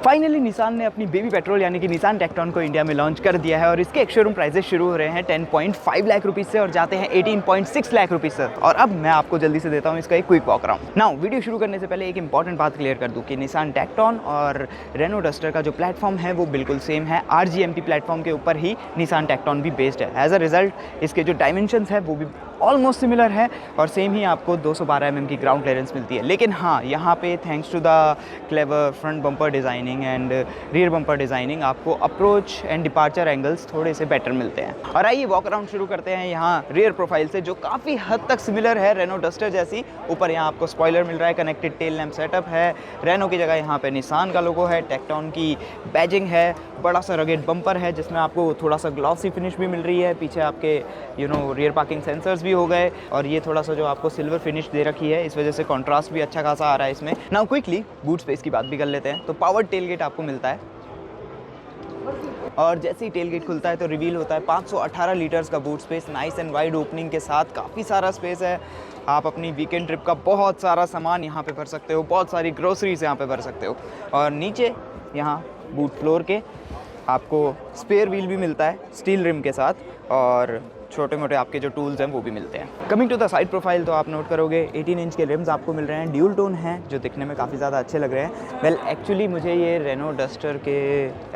Finally Nissan ने अपनी baby petrol यानी कि निसान टेक्टॉन को इंडिया में लॉन्च कर दिया है और इसके एक शोरूम प्राइसेस शुरू हो रहे हैं 10.5 लाख रुपीज़ से और जाते हैं 18.6 लाख रुपीज़ से। और अब मैं आपको जल्दी से देता हूं इसका एक quick walk around. Now video शुरू करने से पहले एक इंपॉर्टेंट बात क्लियर कर दूं कि निसान टेक्टॉन और रेनो डस्टर का जो प्लेटफॉर्म है वो बिल्कुल सेम है। RGMP प्लेटफॉर्म के ऊपर ही निसान टेक्टॉन भी बेस्ड है। एज अ रिजल्ट इसके जो डायमेंशंस है वो भी ऑलमोस्ट सिमिलर है और सेम ही आपको 212 mm की ग्राउंड क्लियरेंस मिलती है। लेकिन हाँ, यहाँ पे thanks to the clever front bumper designing and rear bumper designing आपको अप्रोच एंड डिपार्चर एंगल्स थोड़े से बेटर मिलते हैं। और आइए वॉक अराउंड शुरू करते हैं यहाँ रियर प्रोफाइल से, जो काफ़ी हद तक सिमिलर है रेनो डस्टर जैसी। ऊपर यहाँ आपको स्पॉइलर मिल रहा है, कनेक्टेड टेल लैम्प सेटअप है, रेनो की जगह यहाँ पे निसान का लोगो है, टेक्टॉन की बैजिंग है, बड़ा सा रगेड बम्पर है जिसमें आपको थोड़ा सा ग्लॉसी फिनिश भी मिल रही है। पीछे आपके रियर पार्किंग सेंसर्स भी हो गए और ये थोड़ा सा जो आपको सिल्वर फिनिश दे रखी है, इस वजह से कंट्रास्ट भी अच्छा खासा आ रहा है इसमें। नाउ क्विकली बूट स्पेस की बात भी कर लेते हैं। तो पावर टेलगेट आपको मिलता है और जैसे ही टेलगेट खुलता है तो रिवील होता है 518 लीटर्स का boot space, nice and wide opening के साथ काफ़ी सारा स्पेस है। आप अपनी वीकेंड ट्रिप का बहुत सारा सामान यहाँ पे भर सकते हो, बहुत सारी ग्रोसरीज यहाँ पे भर सकते हो। और नीचे यहाँ बूट फ्लोर के आपको स्पेयर व्हील भी मिलता है स्टील रिम के साथ और छोटे मोटे आपके जो टूल्स हैं वो भी मिलते हैं। Coming to the side profile तो आप नोट करोगे 18 इंच के रिम्स आपको मिल रहे हैं, ड्यूल टोन हैं जो दिखने में काफ़ी ज़्यादा अच्छे लग रहे हैं। वेल एक्चुअली मुझे ये रेनो डस्टर के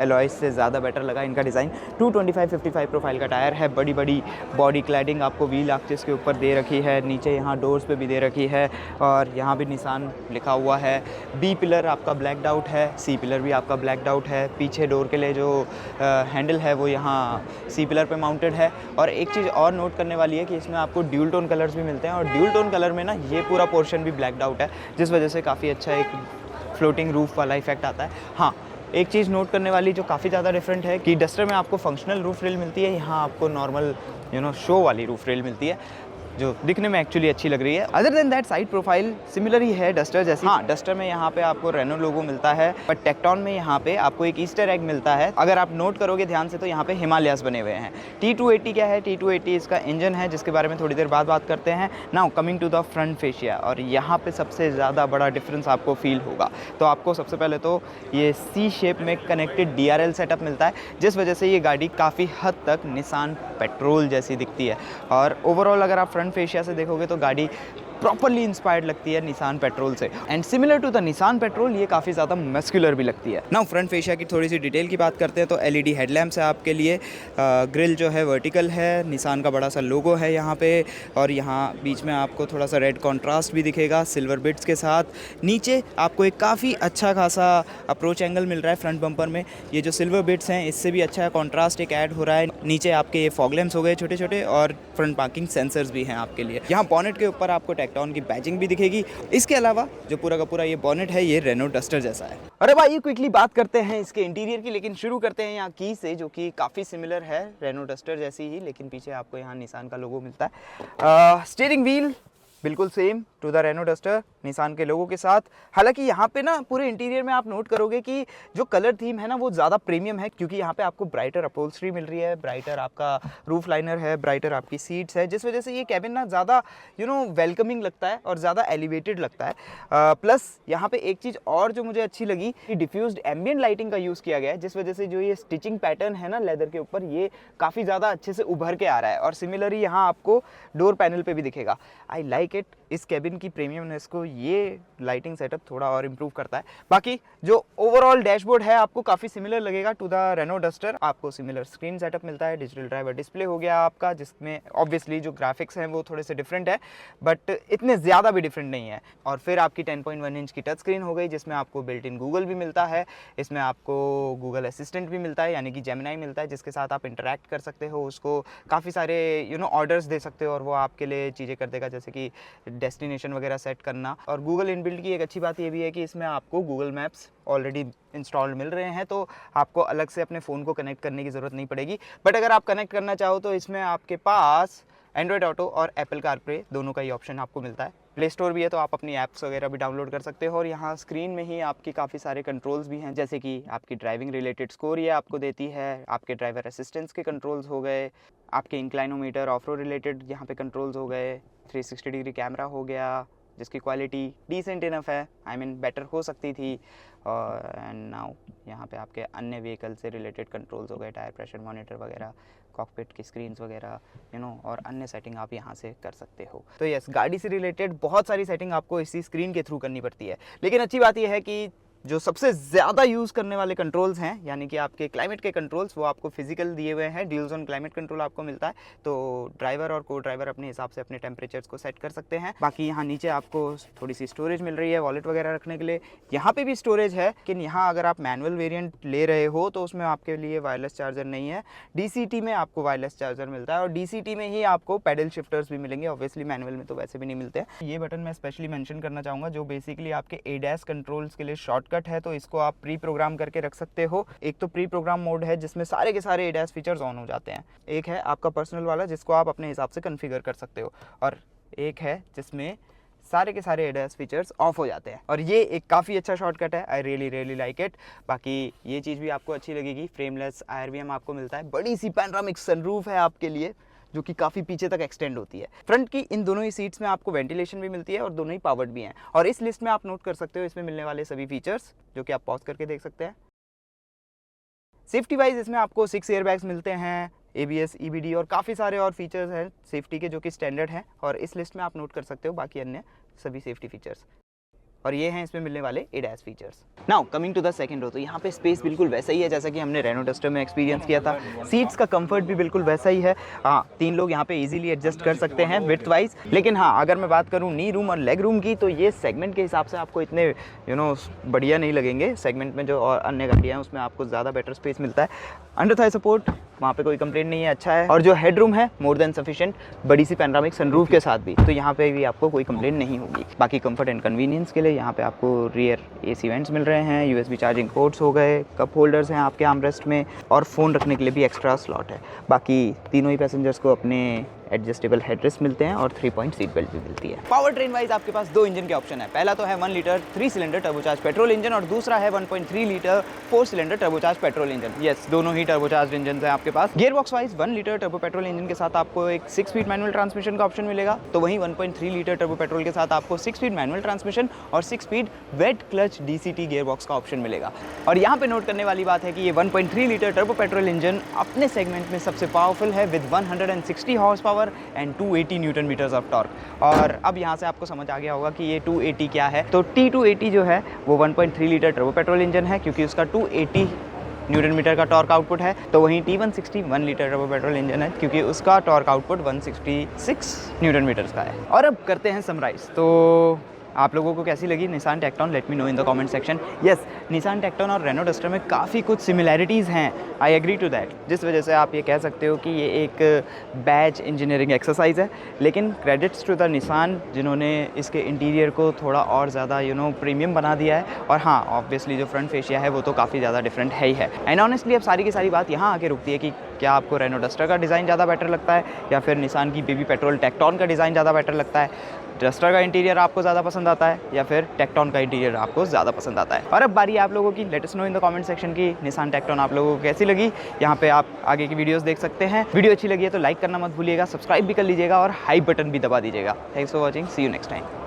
एलॉयज से ज़्यादा बेटर लगा इनका डिज़ाइन। 225/55 प्रोफाइल का टायर है, बड़ी बड़ी बॉडी क्लैडिंग आपको व्हील आर्चेस के ऊपर दे रखी है, नीचे यहाँ डोर्स पे भी दे रखी है और यहाँ भी निसान लिखा हुआ है। बी पिलर आपका ब्लैकड आउट है, सी पिलर भी आपका ब्लैकड आउट है। पीछे डोर के लिए जो हैंडल है वो यहाँ सी पिलर पे माउंटेड है। और एक चीज़ और नोट करने वाली है कि इसमें आपको ड्यूल टोन कलर्स भी मिलते हैं और ड्यूल टोन कलर में ना ये पूरा पोर्शन भी ब्लैकड आउट है, जिस वजह से काफ़ी अच्छा एक फ्लोटिंग रूफ वाला इफेक्ट आता है। हाँ, एक चीज़ नोट करने वाली जो काफ़ी ज़्यादा डिफरेंट है कि डस्टर में आपको फंक्शनल रूफ रेल मिलती है, यहाँ आपको नॉर्मल शो वाली रूफ रेल मिलती है जो दिखने में एक्चुअली अच्छी लग रही है। Other than that side profile similar ही है डस्टर जैसी। हाँ, डस्टर में यहाँ पे आपको रेनो लोगो मिलता है, बट टेक्टॉन में यहाँ पे आपको एक ईस्टर एग मिलता है। अगर आप नोट करोगे ध्यान से तो यहाँ पे हिमालयास बने हुए हैं। T280 क्या है? T280 इसका इंजन है जिसके बारे में थोड़ी देर बाद बात करते हैं। Now coming to the front fascia, और यहाँ पे सबसे ज़्यादा बड़ा डिफरेंस आपको फील होगा। तो आपको सबसे पहले तो ये C शेप में कनेक्टेड DRL सेटअप मिलता है, जिस वजह से ये गाड़ी काफ़ी हद तक निसान पेट्रोल जैसी दिखती है। और ओवरऑल अगर आप फ्रंट फेशिया से देखोगे तो गाड़ी प्रॉपरली इंस्पायर्ड लगती है निसान पेट्रोल से and similar to the Nissan Patrol ये काफ़ी ज़्यादा मस्कुलर भी लगती है। नाउ फ्रंट फेशिया की थोड़ी सी डिटेल की बात करते हैं तो LED हेडलैम्प्स है आपके लिए, ग्रिल जो है वर्टिकल है, निसान का बड़ा सा लोगो है यहाँ पे और यहाँ बीच में आपको थोड़ा सा रेड कॉन्ट्रास्ट भी दिखेगा सिल्वर बिट्स के साथ। नीचे आपको एक काफ़ी अच्छा खासा अप्रोच एंगल मिल रहा है फ्रंट बम्पर में, ये जो सिल्वर बिट्स हैं इससे भी अच्छा कॉन्ट्रास्ट एक ऐड हो रहा है। नीचे आपके ये फॉग लैम्प्स हो गए छोटे छोटे और फ्रंट पार्किंग सेंसर्स भी हैं आपके लिए। यहाँ बॉनेट के ऊपर आपको टेक्टॉन की बैजिंग भी दिखेगी। इसके अलावा जो पूरा का पूरा ये बॉनेट है ये रेनो डस्टर जैसा है। अरे भाई, क्विकली बात करते हैं इसके इंटीरियर की, लेकिन शुरू करते हैं यहाँ की से, जो कि काफ़ी सिमिलर है रेनो डस्टर जैसी ही, लेकिन पीछे आपको यहाँ निसान का लोगो मिलता है। स्टीयरिंग व्हील बिल्कुल same to the Renault Duster Nissan के लोगों के साथ। हालांकि यहाँ पे ना पूरे इंटीरियर में आप नोट करोगे कि जो कलर थीम है ना वो ज़्यादा प्रीमियम है, क्योंकि यहाँ पे आपको ब्राइटर अपहोल्स्ट्री मिल रही है, ब्राइटर आपका रूफ लाइनर है, ब्राइटर आपकी सीट्स है, जिस वजह से ये कैबिन ना ज़्यादा वेलकमिंग लगता है और ज़्यादा एलिवेटेड लगता है। प्लस यहाँ पे एक चीज़ और जो मुझे अच्छी लगी कि डिफ्यूज्ड एम्बियंट लाइटिंग का यूज़ किया गया है, जिस वजह से जो ये स्टिचिंग पैटर्न है ना लेदर के ऊपर ये काफ़ी ज़्यादा अच्छे से उभर के आ रहा है और सिमिलरली यहाँ आपको डोर पैनल पे भी दिखेगा। I like it. इस कैबिन की प्रीमियमनेस को ये लाइटिंग सेटअप थोड़ा और इम्प्रूव करता है। बाकी जो ओवरऑल डैशबोर्ड है आपको काफ़ी सिमिलर लगेगा टू द रेनो डस्टर। आपको सिमिलर स्क्रीन सेटअप मिलता है, डिजिटल ड्राइवर डिस्प्ले हो गया आपका, जिसमें ऑब्वियसली जो ग्राफिक्स हैं वो थोड़े से डिफरेंट है बट इतने ज़्यादा भी डिफरेंट नहीं है। और फिर आपकी 10.1 इंच की टच स्क्रीन हो गई, जिसमें आपको बिल्ट इन गूगल भी मिलता है। इसमें आपको गूगल असिस्टेंट भी मिलता है, यानी कि जेमिनाई मिलता है, जिसके साथ आप इंटरेक्ट कर सकते हो, उसको काफ़ी सारे ऑर्डर्स दे सकते हो और वो आपके लिए चीज़ें कर देगा, जैसे कि डेस्टिनेशन वगैरह सेट करना। और गूगल इनबिल्ट की एक अच्छी बात ये भी है कि इसमें आपको गूगल मैप्स ऑलरेडी इंस्टॉल्ड मिल रहे हैं, तो आपको अलग से अपने फ़ोन को कनेक्ट करने की ज़रूरत नहीं पड़ेगी। बट अगर आप कनेक्ट करना चाहो तो इसमें आपके पास एंड्रॉयड ऑटो और एप्पल कारप्ले दोनों का ही ऑप्शन आपको मिलता है। प्ले स्टोर भी है तो आप अपनी ऐप्स वगैरह भी डाउनलोड कर सकते हो। और यहाँ स्क्रीन में ही आपकी काफ़ी सारे कंट्रोल्स भी हैं, जैसे कि आपकी ड्राइविंग रिलेटेड स्कोर ये आपको देती है, आपके ड्राइवर असिस्टेंस के कंट्रोल्स हो गए, आपके इंक्लाइनोमीटर ऑफ रोड रिलेटेड यहाँ पे कंट्रोल्स हो गए, 360 डिग्री कैमरा हो गया, जिसकी क्वालिटी डिसेंट इनफ है, आई मीन बेटर हो सकती थी। और एंड नाउ यहाँ पे आपके अन्य व्हीकल से रिलेटेड कंट्रोल्स हो गए, टायर प्रेशर मॉनिटर वगैरह, कॉकपिट की स्क्रीन्स वगैरह, और अन्य सेटिंग आप यहाँ से कर सकते हो। तो यस, गाड़ी से रिलेटेड बहुत सारी सेटिंग आपको इसी स्क्रीन के थ्रू करनी पड़ती है। लेकिन अच्छी बात यह है कि जो सबसे ज़्यादा यूज़ करने वाले कंट्रोल्स हैं, यानी कि आपके क्लाइमेट के कंट्रोल्स, वो आपको फिजिकल दिए हुए हैं। ड्यूल जोन क्लाइमेट कंट्रोल आपको मिलता है, तो ड्राइवर और को ड्राइवर अपने हिसाब से अपने टेम्परेचर्स को सेट कर सकते हैं। बाकी यहाँ नीचे आपको थोड़ी सी स्टोरेज मिल रही है वॉलेट वगैरह रखने के लिए। यहाँ पे भी स्टोरेज है, लेकिन यहाँ अगर आप मैनुअल वेरिएंट ले रहे हो तो उसमें आपके लिए वायरलेस चार्जर नहीं है। DCT में आपको वायरलेस चार्जर मिलता है, और DCT में ही आपको पैडल शिफ्टर्स भी मिलेंगे। ऑब्वियसली मैनुअल में तो वैसे भी नहीं मिलते हैं। ये बटन मैं स्पेशली मेंशन करना चाहूँगा, जो बेसिकली आपके ADAS कंट्रोल्स के लिए शॉर्टकट है, तो इसको आप प्री प्रोग्राम करके रख सकते हो। एक तो प्री प्रोग्राम मोड है जिसमें सारे के सारे ADAS फीचर्स ऑन हो जाते हैं। एक है आपका पर्सनल वाला जिसको आप अपने हिसाब से कॉन्फ़िगर कर सकते हो, और एक है जिसमें सारे के सारे ADAS फीचर्स ऑफ हो जाते हैं। और ये एक काफ़ी अच्छा शॉर्टकट है, आई रियली लाइक इट। बाकी ये चीज़ भी आपको अच्छी लगेगी, फ्रेमलेस IRVM आपको मिलता है। बड़ी सी पैनोरामिक सनरूफ है आपके लिए, जो कि काफ़ी पीछे तक एक्सटेंड होती है। फ्रंट की इन दोनों ही सीट्स में आपको वेंटिलेशन भी मिलती है, और दोनों ही पावर्ड भी हैं। और इस लिस्ट में आप नोट कर सकते हो इसमें मिलने वाले सभी फीचर्स, जो कि आप पॉज करके देख सकते हैं। सेफ्टी वाइज इसमें आपको 6 एयरबैग्स मिलते हैं, ABS, EBD और काफ़ी सारे और फीचर्स हैं सेफ्टी के, जो कि स्टैंडर्ड हैं, और इस लिस्ट में आप नोट कर सकते हो बाकी अन्य सभी सेफ्टी फीचर्स। और ये हैं इसमें मिलने वाले ADAS features. Now coming to the second row, तो यहाँ पे स्पेस बिल्कुल वैसा ही है जैसा कि हमने रेनो डस्टर में एक्सपीरियंस किया था। सीट्स का कंफर्ट भी बिल्कुल वैसा ही है। हाँ, 3 लोग यहाँ पे इजीली एडजस्ट कर सकते हैं विड्थ वाइज। लेकिन हाँ, अगर मैं बात करूँ नी रूम और लेग रूम की, तो ये सेगमेंट के हिसाब से आपको इतने बढ़िया नहीं लगेंगे। सेगमेंट में जो और अन्य गाड़ियाँ हैं उसमें आपको ज़्यादा बेटर स्पेस मिलता है। अंडर थाई सपोर्ट वहाँ पे कोई कंप्लेंट नहीं है, अच्छा है। और जो हेड रूम है मोर देन सफिशिएंट, बड़ी सी पैनोरामिक सनरूफ के साथ भी, तो यहाँ पे भी आपको कोई कंप्लेंट नहीं होगी। बाकी कंफर्ट एंड कन्वीनियंस के लिए यहाँ पे आपको रियर AC वेंट्स मिल रहे हैं, USB चार्जिंग पोर्ट्स हो गए, कप होल्डर्स हैं आपके आर्मरेस्ट में, और फ़ोन रखने के लिए भी एक्स्ट्रा स्लॉट है। बाकी तीनों ही पैसेंजर्स को अपने एडजस्टेबल हेडरेस्ट मिलते हैं, और 3 पॉइंट सीट बेल्ट भी मिलती है। पावर ट्रेन वाइज आपके पास 2 इंजन के ऑप्शन है। पहला तो है 1 litre 3 cylinder turbocharge petrol engine, और दूसरा है 1.3 litre 4 cylinder turbocharge petrol engine. Yes, दोनों ही टर्बोचार्ज इंजन है आपके पास। Gear box wise 1 litre turbo petrol engine के साथ आपको एक 6 स्पीड मैनुअल ट्रांसमिशन का ऑप्शन मिलेगा, तो वहीं 1.3 लीटर टर्बो पेट्रोल के साथ आपको 6 स्पीड मैनुअल ट्रांसमिशन और 6 speed wet clutch DCT gear box का ऑप्शन मिलेगा। और यहाँ पे नोट करने वाली बात है कि ये 1.3 लीटर टर्बो पेट्रोल इंजन अपने सेगमेंट में सबसे पावरफुल है, with 160 horsepower and 280 newton metres of torque. और अब यहाँ से आपको समझ आ गया होगा कि ये 280 क्या है। तो T280 जो है वो 1.3 लीटर टर्बो पेट्रोल इंजन है, क्योंकि उसका 280 न्यूटन मीटर का टॉर्क आउटपुट है। तो वहीं T160 1 litre turbo petrol engine है, क्योंकि उसका टॉर्क आउटपुट 166 न्यूटन मीटर्स का है। और अब करते हैं समराइज। तो आप लोगों को कैसी लगी Nissan Tekton? Let me know in the comment section. Yes, Nissan Tekton और रेनो डस्टर में काफ़ी कुछ सिमिलैरिटीज़ हैं, आई एग्री टू दैट, जिस वजह से आप ये कह सकते हो कि ये एक बैच इंजीनियरिंग एक्सरसाइज है। लेकिन क्रेडिट्स टू द निसान, जिन्होंने इसके इंटीरियर को थोड़ा और ज़्यादा प्रीमियम बना दिया है। और हाँ, ऑब्वियसली जो फ्रंट फेशिया है वो तो काफ़ी ज़्यादा डिफरेंट है ही है। एंड ऑनेस्टली अब सारी की सारी बात यहाँ आके रुकती है कि क्या आपको रेनो डस्टर का डिज़ाइन ज़्यादा बेटर लगता है, या फिर निसान की बेबी पेट्रोल टेक्टॉन का डिज़ाइन ज़्यादा बेटर लगता है। डस्टर का इंटीरियर आपको ज़्यादा पसंद आता है, या फिर टेक्टॉन का इंटीरियर आपको ज़्यादा पसंद आता है? और अब बारी आप लोगों की, let us know in the comment section की निसान टेक्टॉन आप लोगों को कैसी लगी। यहाँ पे आप आगे की वीडियोस देख सकते हैं। वीडियो अच्छी लगी है तो लाइक करना मत भूलिएगा, सब्सक्राइब भी कर लीजिएगा, और हाई बटन भी दबा दीजिएगा। Thanks for watching, see you next time.